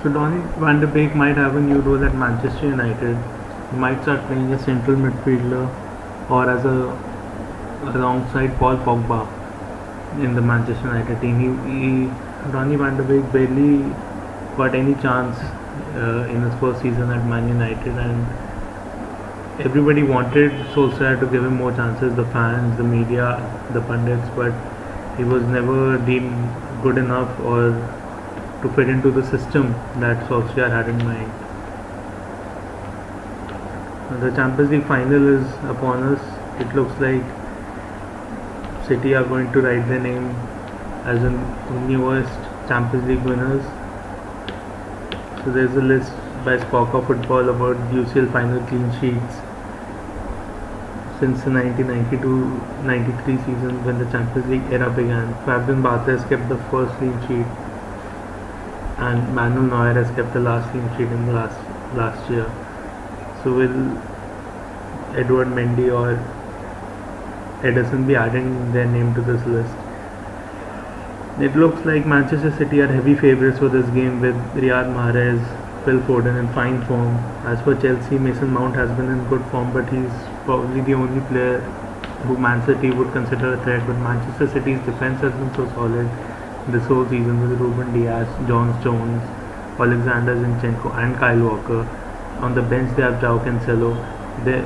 So Donny van de Beek might have a new role at Manchester United. He might start playing as central midfielder or as a alongside Paul Pogba in the Manchester United team. Donny van de Beek barely got any chance in his first season at Man United, and everybody wanted Solskjaer to give him more chances, the fans, the media, the pundits, but he was never deemed good enough or to fit into the system that Solskjaer had in mind. The Champions League final is upon us. It looks like City are going to write their name as the newest Champions League winners. So there's a list by Soccer Football about UCL final clean sheets since the 1992-93 season when the Champions League era began. Fabian Barthez kept the first clean sheet, and Manuel Neuer has kept the last clean sheet in the last year. So will Edward Mendy or Ederson be adding their name to this list? It looks like Manchester City are heavy favourites for this game with Riyad Mahrez, Phil Foden in fine form. As for Chelsea, Mason Mount has been in good form, but he's probably the only player who Man City would consider a threat. But Manchester City's defence has been so solid this whole season with Ruben Dias, John Stones, Alexander Zinchenko and Kyle Walker. On the bench they have João Cancelo.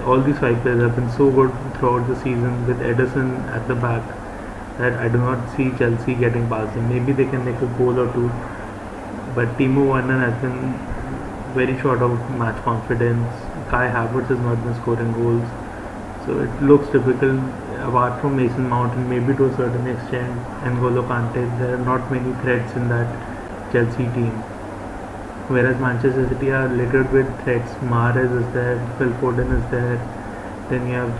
All these five players have been so good throughout the season with Ederson at the back that I do not see Chelsea getting past them. Maybe they can make a goal or two, but Timo Werner has been very short of match confidence. Kai Havertz has not been scoring goals, so it looks difficult. Apart from Mason Mount and maybe to a certain extent N'Golo Kante, there are not many threats in that Chelsea team. Whereas Manchester City are littered with threats. Mahrez is there, Phil Foden is there, then you have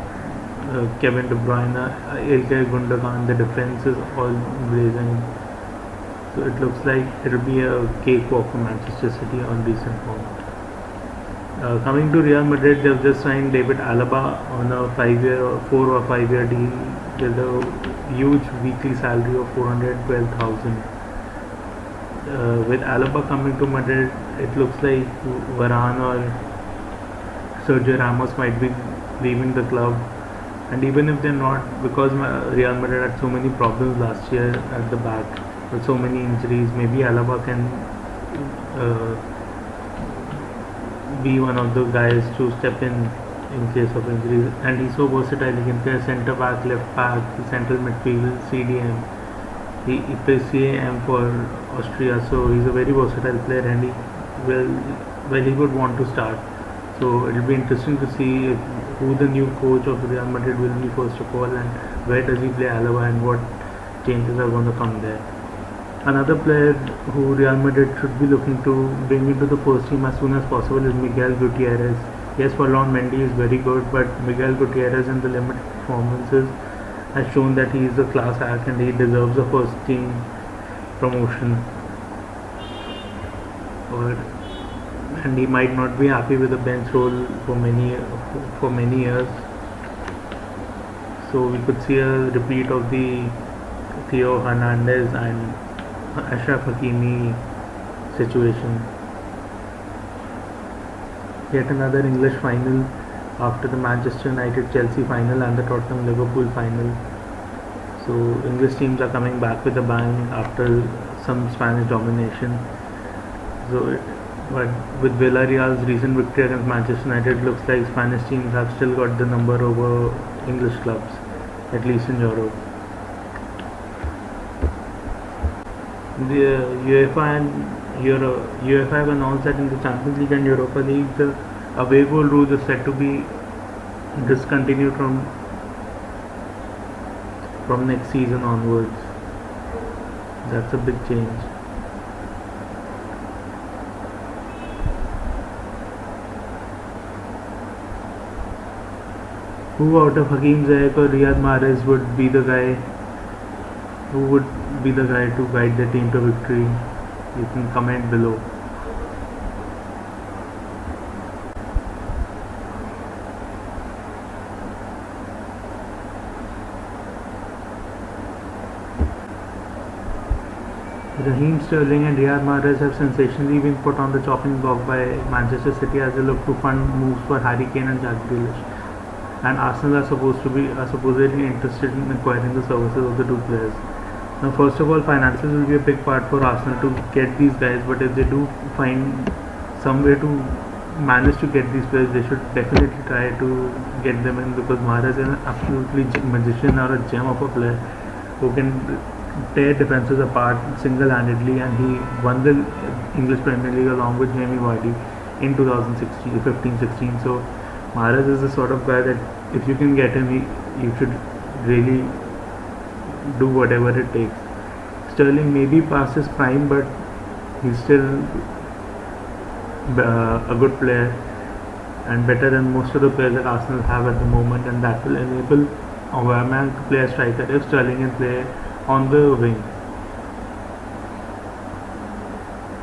Kevin De Bruyne, Ilkay Gundogan. The defense is all blazing. So it looks like it will be a cakewalk for Manchester City on recent form. Coming to Real Madrid, they have just signed David Alaba on a 4 or 5 year deal with a huge weekly salary of 412,000. With Alaba coming to Madrid, it looks like Varane or Sergio Ramos might be leaving the club. And even if they're not, because Real Madrid had so many problems last year at the back with so many injuries, maybe Alaba can be one of the guys to step in case of injuries. And he's so versatile. He can play centre back, left back, central midfield, CDM. He plays CAM for Austria, so he's a very versatile player, and he would want to start. So it will be interesting to see who the new coach of Real Madrid will be first of all, and where does he play Alaba, and what changes are going to come there. Another player who Real Madrid should be looking to bring into the first team as soon as possible is Miguel Gutierrez. Yes, Ferland Mendy is very good, but Miguel Gutierrez in the limited performances has shown that he is a class act and he deserves a first team promotion. And he might not be happy with the bench role for many years. So we could see a repeat of the Theo Hernandez and Ashraf Hakimi situation. Yet another English final after the Manchester United Chelsea final and the Tottenham Liverpool final. So English teams are coming back with a bang after some Spanish domination. But with Villarreal's recent victory against Manchester United, it looks like Spanish teams have still got the number over English clubs, at least in Europe. The UEFA have announced that in the Champions League and Europa League, the away goal rule is set to be discontinued from next season onwards. That's a big change. Who out of Hakim Ziyech or Riyad Mahrez would be the guy? Who would be the guy to guide the team to victory? You can comment below. Raheem Sterling and Riyad Mahrez have sensationally been put on the chopping block by Manchester City as they look to fund moves for Harry Kane and Jack Grealish. And Arsenal are supposedly interested in acquiring the services of the two players. Now, first of all, finances will be a big part for Arsenal to get these guys, but if they do find some way to manage to get these players, they should definitely try to get them in, because Mahrez is an absolutely magician or a gem of a player who can tear defenses apart single-handedly, and he won the English Premier League along with Jamie Vardy in 2016, 15-16. So Mahrez is the sort of guy that if you can get him, you should really do whatever it takes. Sterling may be past his prime, but he's still a good player and better than most of the players that Arsenal have at the moment, and that will enable Aubameyang to play a striker if Sterling can play on the wing.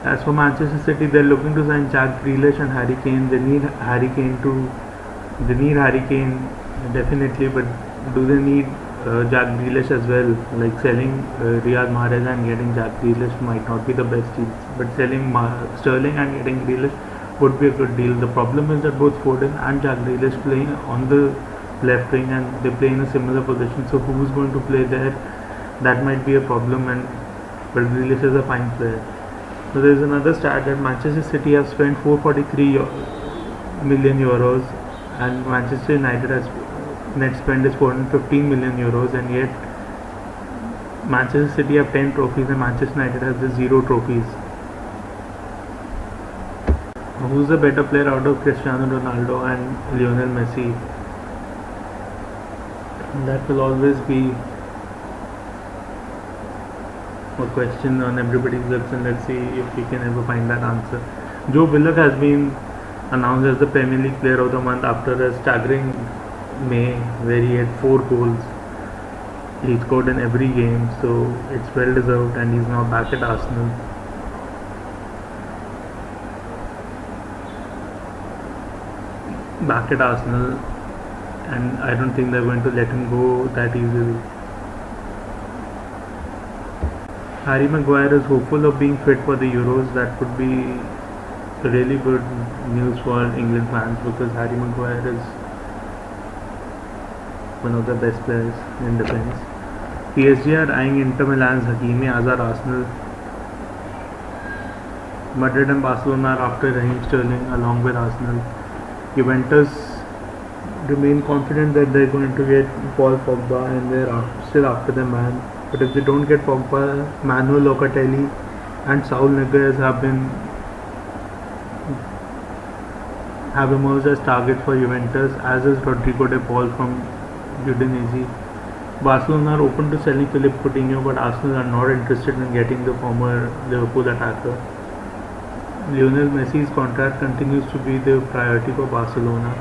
As for Manchester City, they're looking to sign Jack Grealish and Harry Kane. They need Harry Kane definitely, but do they need Jack Grealish as well? Like selling Riyad Mahrez and getting Jack Grealish might not be the best deal, but selling Sterling and getting Grealish would be a good deal. The problem is that both Foden and Jack Grealish play on the left wing and they play in a similar position. So who's going to play there? That might be a problem. But Grealish is a fine player. So there is another stat that Manchester City have spent 443 million euros, and Manchester United has net spend is 415 million euros, and yet Manchester City have 10 trophies and Manchester United has the 0 trophies. Who's the better player out of Cristiano Ronaldo and Lionel Messi? That will always be a question on everybody's lips, and let's see if we can ever find that answer. Joe Willock has been announced as the Premier League Player of the Month after a staggering May where he had 4 goals. He scored in every game, so it's well deserved, and he's now back at Arsenal. And I don't think they're going to let him go that easily. Harry Maguire is hopeful of being fit for the Euros. That would be really good news for England fans, because Harry Maguire is one of the best players in defense. PSG are eyeing Inter Milan's Hakimi Azar Arsenal. Madrid and Barcelona are after Raheem Sterling along with Arsenal. Juventus remain confident that they're going to get Paul Pogba, and they're still after the man. But if they don't get Pogba, Manuel Locatelli and Saul Niguez have emerged as targets for Juventus, as is Rodrigo de Paul from Udinese. Barcelona are open to selling Philippe Coutinho, but Arsenal are not interested in getting the former Liverpool attacker. Lionel Messi's contract continues to be the priority for Barcelona.